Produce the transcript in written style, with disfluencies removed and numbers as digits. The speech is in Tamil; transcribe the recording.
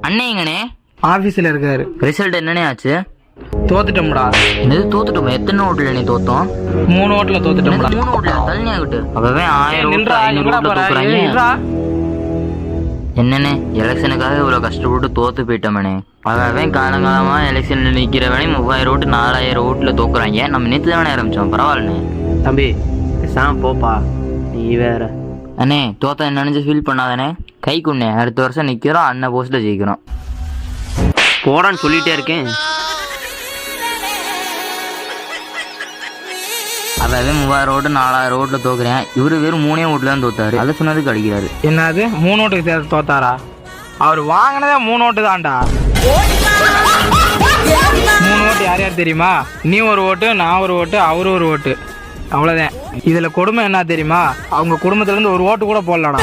அண்ணே எங்கண்ணே? ஆபீஸ்ல இருக்காரு. ரிசல்ட் என்னண்ணே ஆச்சு? தோத்துட்டோம்டா. இது தோத்துட்டோம். எத்தனை ஓட்டுல நீ தோத்தோம்? 3 ஓட்டுல தோத்துட்டோம்டா. 3 ஓட்டுல தள்ளி ஆகிட்டு. அப்பவே 1000 ஓட்டு 500 ஓட்டுல தோக்குறாங்க. என்னண்ணே எலெக்ஷனுக்காக இவ்வளவு கஷ்டப்பட்டு தோத்து போயிட்டோம்ண்ணே. அதாவே காலங்காலமா எலெக்ஷன்ல நிக்கிறவனே 3000 ஓட்டு 4000 ஓட்டுல தோக்குறாங்க. நம்ம நேற்று தானே ஆரம்பிச்சோம். பரவாயில்லண்ணே. தம்பி சாம் போப்பா, நீ வேற. அண்ணே தோத்தா நினைச்சு ஃபீல் பண்ணாதானே. கை குண்ணே அடுத்த வருஷம் நிக்கிறோம், அண்ணன் போஸ்ட்ல ஜெயிக்கிறோம். போடான்னு சொல்லிட்டே இருக்கேன். அதாவது 3000 ஓட்டு 4000 ஓட்டுல தோக்குறேன். இவரு வெறும் 3 ஓட்டுல தான் தோத்தாரு. அதை சொன்னதுக்கு அடிக்கிறாரு. என்னது 3 ஓட்டுக்கு தோத்தாரா? அவர் வாங்கினதே 3 ஓட்டு தான்டா. 3 ஓட்டு யார் யார் தெரியுமா? நீ ஒரு ஓட்டு, நான் ஒரு ஓட்டு, அவரு ஒரு ஓட்டு, அவ்வளவுதான். இதுல கொடுமை என்ன தெரியுமா? அவங்க குடும்பத்துல இருந்து ஒரு ஓட்டு கூட போடலடா.